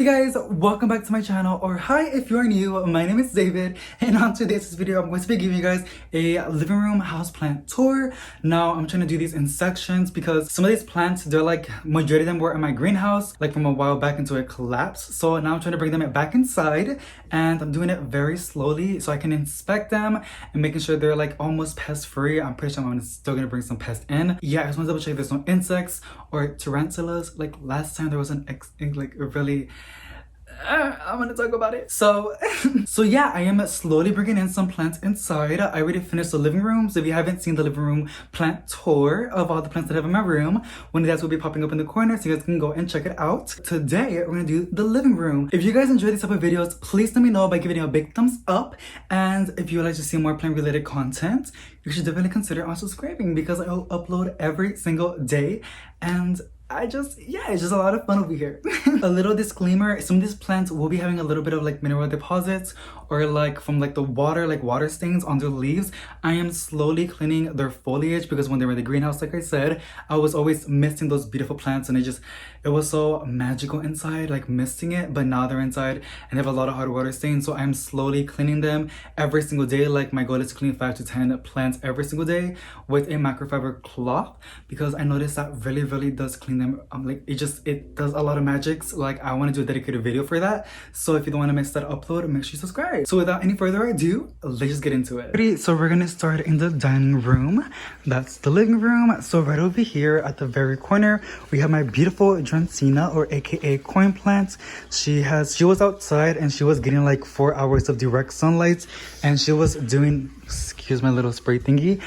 Hey guys, welcome back to my channel, or hi if you're new. My name is David, and on today's video I'm going to be giving you guys a living room houseplant tour. Now I'm trying to do these in sections because some of these plants, they're like, majority of them were in my greenhouse like from a while back until it collapsed. So now I'm trying to bring them back inside, and I'm doing it very slowly so I can inspect them and making sure they're like almost pest free. I'm pretty sure I'm still gonna bring some pests in. Yeah, I just want to double check there's no insects or tarantulas. Like last time there was like a really I'm gonna talk about it. So yeah, I am slowly bringing in some plants inside. I already finished the living room, so if you haven't seen the living room plant tour of all the plants that I have in my room, one of those will be popping up in the corner, so you guys can go and check it out. Today we're gonna do the living room. If you guys enjoy these type of videos, please let me know by giving it a big thumbs up, and if you would like to see more plant related content, you should definitely consider on subscribing because I will upload every single day. And it's just a lot of fun over here. A little disclaimer, some of these plants will be having a little bit of like mineral deposits or like from like the water, like water stains on their leaves. I am slowly cleaning their foliage because when they were in the greenhouse, like I said, I was always missing those beautiful plants, and it was so magical inside, like missing it. But now they're inside and they have a lot of hard water stains, so I'm slowly cleaning them every single day. Like my goal is to clean 5 to 10 plants every single day with a microfiber cloth because I noticed that really does clean them. Like it does a lot of magics. Like I want to do a dedicated video for that, so if you don't want to miss that upload, make sure you subscribe. So without any further ado, let's just get into it. Alrighty, so we're gonna start in the dining room. That's the living room. So right over here at the very corner, we have my beautiful Drancina, or aka coin plant. She was outside and she was getting like 4 hours of direct sunlight, and she was doing, excuse my little spray thingy,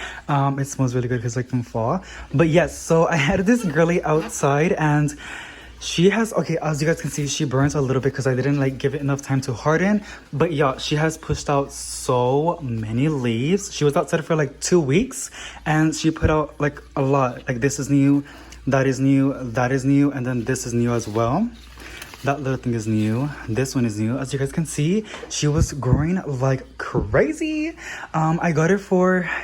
it smells really good because like from fall. But yes, so I had this girly outside, and she has, okay, as you guys can see, she burns a little bit because I didn't like give it enough time to harden. But yeah, she has pushed out so many leaves. She was outside for like 2 weeks and she put out like a lot. Like this is new, that is new, that is new, and then this is new as well. That little thing is new. This one is new. As you guys can see, she was growing like crazy. I got it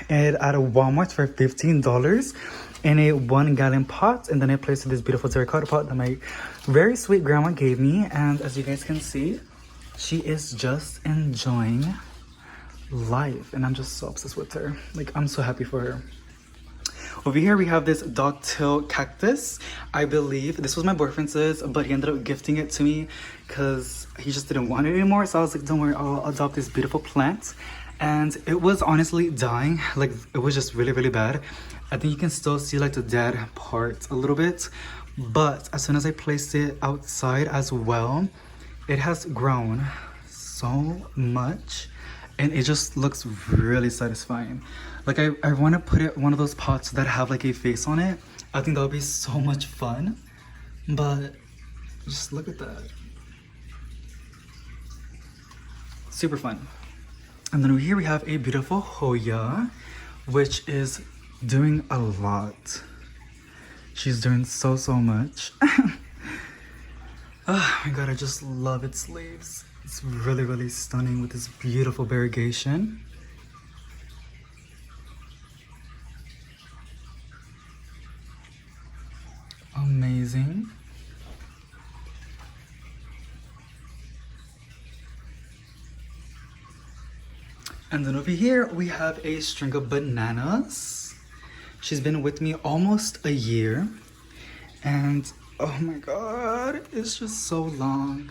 at a Walmart for $15 in a 1 gallon pot, and then I placed it in this beautiful terracotta pot that my very sweet grandma gave me. And as you guys can see, she is just enjoying life, and I'm just so obsessed with her. Like I'm so happy for her. Over here we have this dogtail cactus. I believe this was my boyfriend's, but he ended up gifting it to me because he just didn't want it anymore. So I was like, don't worry, I'll adopt this beautiful plant. And it was honestly dying. Like it was just really bad. I think you can still see like the dead part a little bit, but as soon as I placed it outside as well, it has grown so much. And it just looks really satisfying. Like I want to put it in one of those pots that have like a face on it. I think that would be so much fun. But just look at that. Super fun. And then over here we have a beautiful Hoya, which is doing a lot. She's doing so much. Oh my god, I just love its leaves. It's really stunning with this beautiful variegation. Amazing. And then over here we have a string of bananas. She's been with me almost a year, and oh my god, it's just so long.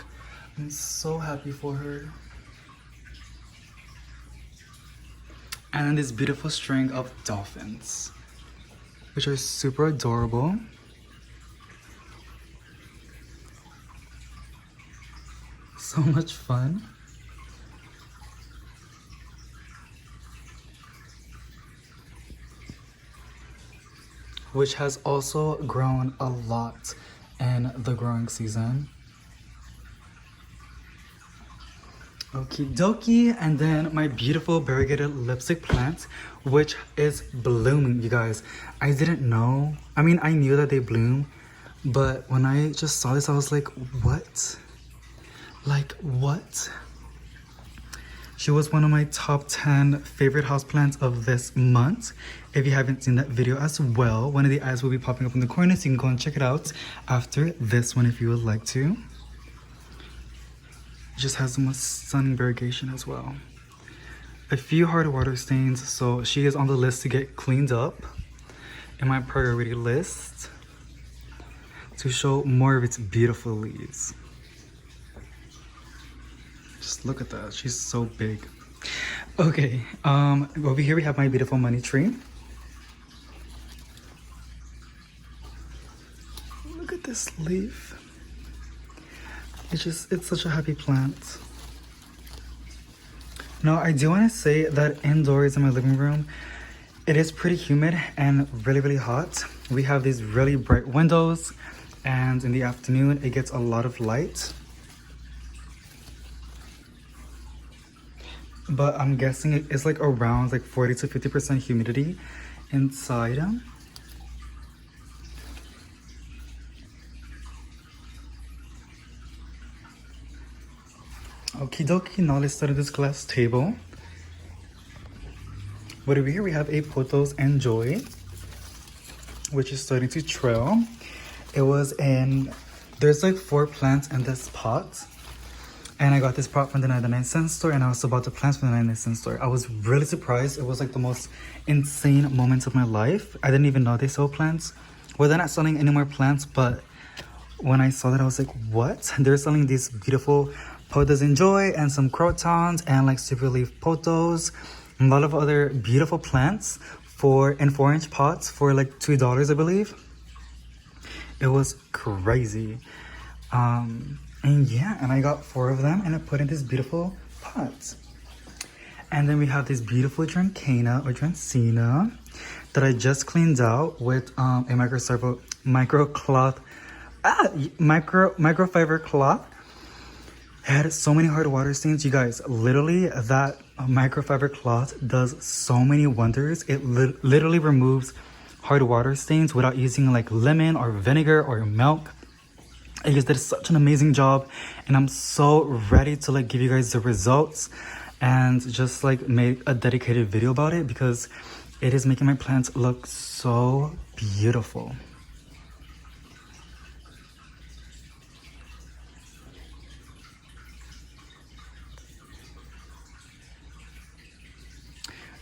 I'm so happy for her. And then this beautiful string of dolphins, which are super adorable. So much fun. Which has also grown a lot in the growing season. Okie dokie. And then my beautiful variegated lipstick plant, which is blooming, you guys. I didn't know. I mean, I knew that they bloom, but when I just saw this, I was like, what? Like, what? She was one of my top 10 favorite houseplants of this month. If you haven't seen that video as well, one of the ads will be popping up in the corner, so you can go and check it out after this one if you would like to. It just has the most stunning variegation as well. A few hard water stains, so she is on the list to get cleaned up in my priority list to show more of its beautiful leaves. Just look at that, she's so big. Okay, over here we have my beautiful money tree. Look at this leaf. It's such a happy plant. Now, I do want to say that indoors in my living room, it is pretty humid and really, really hot. We have these really bright windows, and in the afternoon, it gets a lot of light. But I'm guessing it's like around like 40 to 50% humidity inside. Okie dokie, now let's start this glass table. But over here we have a Potos and Joy, which is starting to trail. There's like 4 plants in this pot. And I got this pot from the 99-cent store, and I also bought the plants from the 99-cent store. I was really surprised. It was like the most insane moment of my life. I didn't even know they sold plants. Well, they're not selling any more plants, but when I saw that, I was like, what? They're selling these beautiful Potos and Joy and some crotons and like super leaf potos, a lot of other beautiful plants in 4-inch pots for like $2, I believe. It was crazy. And yeah, and I got 4 of them and I put in this beautiful pot. And then we have this beautiful Dracaena or Dracaena that I just cleaned out with a microfiber cloth. It had so many hard water stains, you guys. Literally, that microfiber cloth does so many wonders. It literally removes hard water stains without using like lemon or vinegar or milk. It just did such an amazing job, and I'm so ready to like give you guys the results and just like make a dedicated video about it because it is making my plants look so beautiful.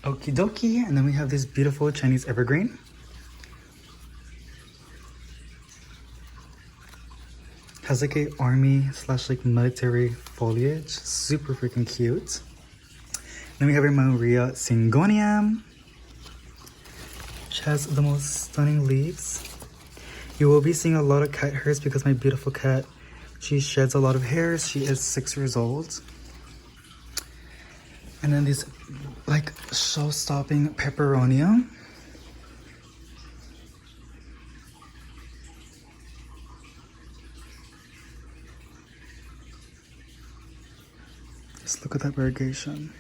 Okie dokie, and then we have this beautiful Chinese evergreen. Has like a army / like military foliage, super freaking cute. Then we have our Maria Syngonium, which has the most stunning leaves. You will be seeing a lot of cat hairs because my beautiful cat, she sheds a lot of hairs. She is 6 years old. And then this like show-stopping Peperonia. Just look at that variegation.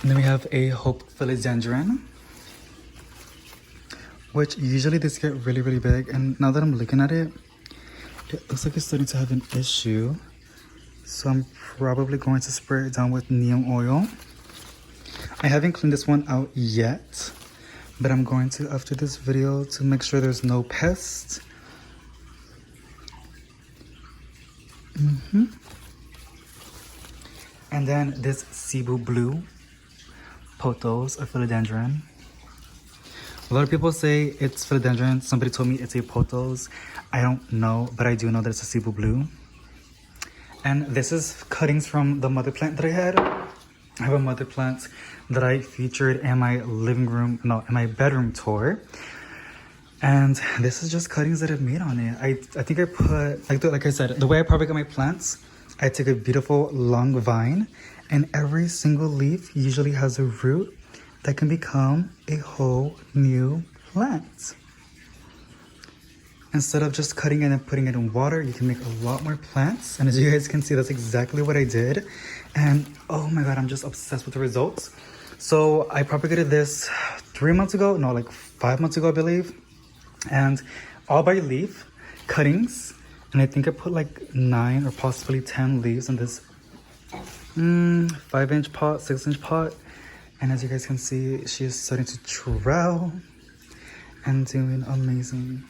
And then we have a Hope Philodendron, which usually these get really, really big. And now that I'm looking at it, it looks like it's starting to have an issue. So I'm probably going to spray it down with neem oil. I haven't cleaned this one out yet, but I'm going to after this video to make sure there's no pests. And then this Cebu Blue Potos or Philodendron. A lot of people say it's Philodendron. Somebody told me it's a Potos. I don't know, but I do know that it's a Cebu Blue. And this is cuttings from the mother plant that I had. I have a mother plant that I featured in my in my bedroom tour. And this is just cuttings that I've made on it. I think I put, like I said, the way I propagate my plants, I take a beautiful long vine, and every single leaf usually has a root that can become a whole new plant. Instead of just cutting it and putting it in water, you can make a lot more plants. And as you guys can see, that's exactly what I did. And oh my God, I'm just obsessed with the results. So I propagated this 5 months ago, I believe. And all by leaf cuttings. And I think I put like 9 or possibly 10 leaves in this 5-inch pot, 6-inch pot. And as you guys can see, she is starting to trail and doing amazing.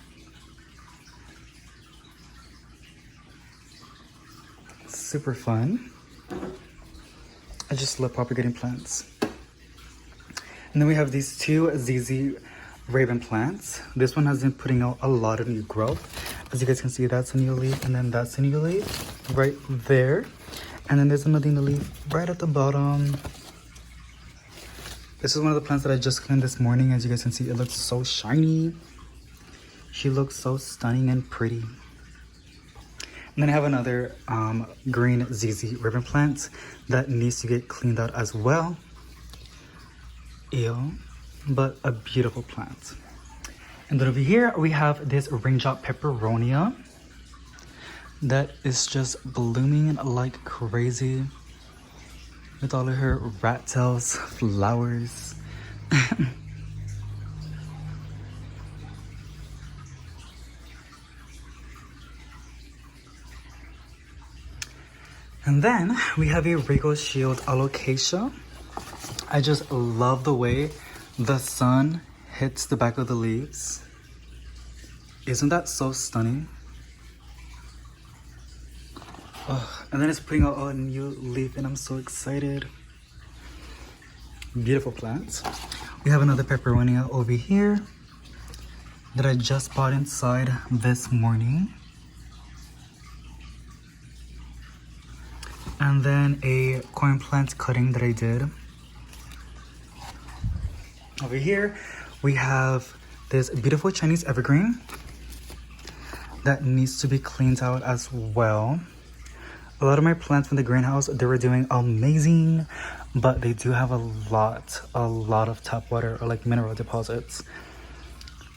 super fun. I just love propagating plants. And then we have these two ZZ Raven plants. This one has been putting out a lot of new growth. As you guys can see, that's a new leaf, and then that's a new leaf right there. And then there's another new leaf right at the bottom. This is one of the plants that I just cleaned this morning. As you guys can see, it looks so shiny. She looks so stunning and pretty. And then I have another green ZZ ribbon plant that needs to get cleaned out as well. Ew, but a beautiful plant. And then over here we have this raindrop peperonia that is just blooming like crazy with all of her rat tails flowers. And then we have a Regal Shield alocasia. I just love the way the sun hits the back of the leaves. Isn't that so stunning? Oh, and then it's putting out a new leaf and I'm so excited. Beautiful plants. We have another peperonia over here that I just bought inside this morning. And then a corn plant cutting that I did. Over here, we have this beautiful Chinese evergreen that needs to be cleaned out as well. A lot of my plants from the greenhouse, they were doing amazing, but they do have a lot of tap water or like mineral deposits.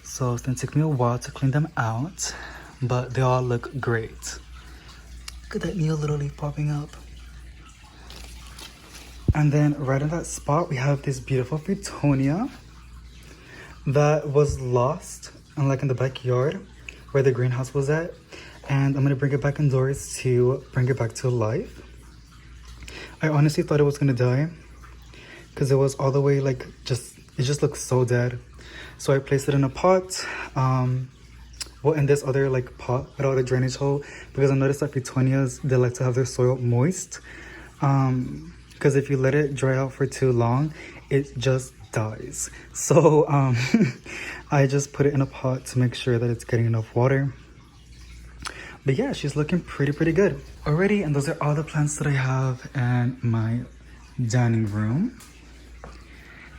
So it's gonna take me a while to clean them out, but they all look great. Look at that new little leaf popping up. And then right in that spot, we have this beautiful Fittonia that was lost in the backyard where the greenhouse was at. And I'm gonna bring it back indoors to bring it back to life. I honestly thought it was gonna die because it was all the way it just looked so dead. So I placed it in a pot, in this other pot without a drainage hole, because I noticed that Fittonias, they like to have their soil moist. Because if you let it dry out for too long, it just dies. So I just put it in a pot to make sure that it's getting enough water. But yeah, she's looking pretty good. Alrighty, and those are all the plants that I have in my dining room.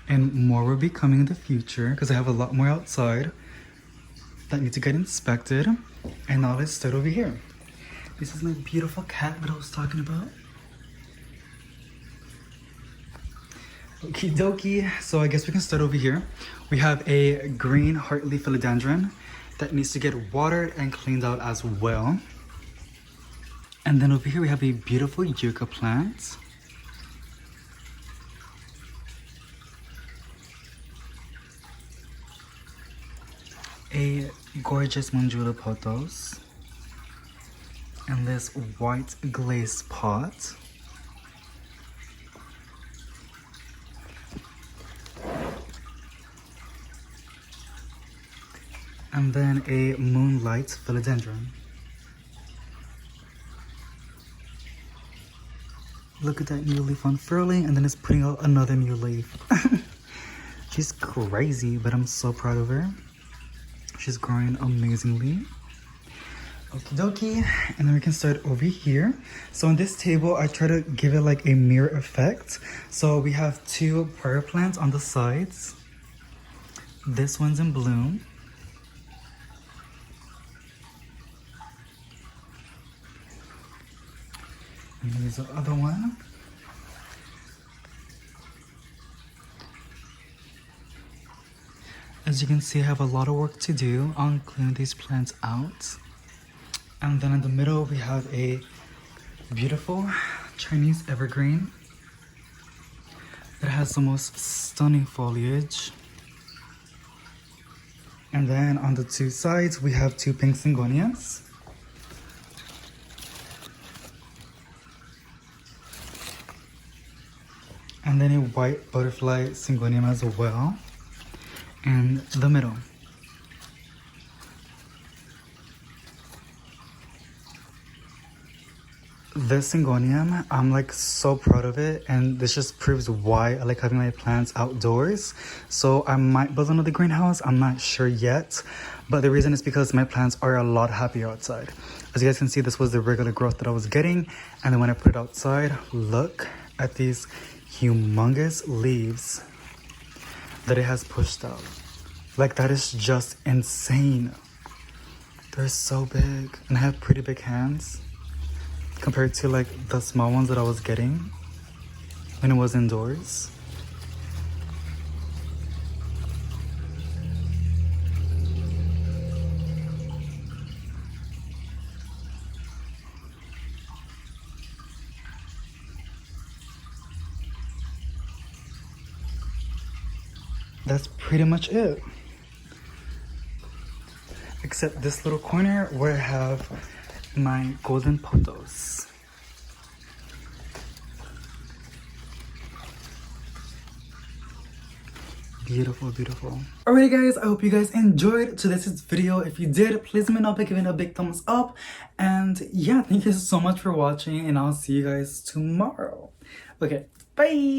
And more will be coming in the future because I have a lot more outside that need to get inspected. And now let's start over here. This is my beautiful cat that I was talking about. Okie dokie, so I guess we can start over here. We have a green heartleaf philodendron that needs to get watered and cleaned out as well. And then over here we have a beautiful yucca plant. A gorgeous Manjula pothos. And this white glazed pot. And then a moonlight philodendron. Look at that new leaf unfurling, and then it's putting out another new leaf. She's crazy, but I'm so proud of her. She's growing amazingly. Okie dokie, and then we can start over here. So on this table, I try to give it a mirror effect. So we have two prayer plants on the sides. This one's in bloom. And here's the other one. As you can see, I have a lot of work to do on cleaning these plants out. And then in the middle, we have a beautiful Chinese evergreen that has the most stunning foliage. And then on the two sides, we have two pink syngonias. And then a white butterfly syngonium as well in the middle. this syngonium, I'm like so proud of it, and this just proves why I like having my plants outdoors. So I might build another greenhouse, I'm not sure yet, but the reason is because my plants are a lot happier outside. As you guys can see, this was the regular growth that I was getting, and then when I put it outside, look at these humongous leaves that it has pushed out. Like, that is just insane. They're so big, and I have pretty big hands compared to like the small ones that I was getting when it was indoors. That's pretty much it. Except this little corner where I have my golden pothos. Beautiful, beautiful. Alrighty guys, I hope you guys enjoyed today's video. If you did, please let me know by giving it a big thumbs up. And yeah, thank you so much for watching, and I'll see you guys tomorrow. Okay, bye!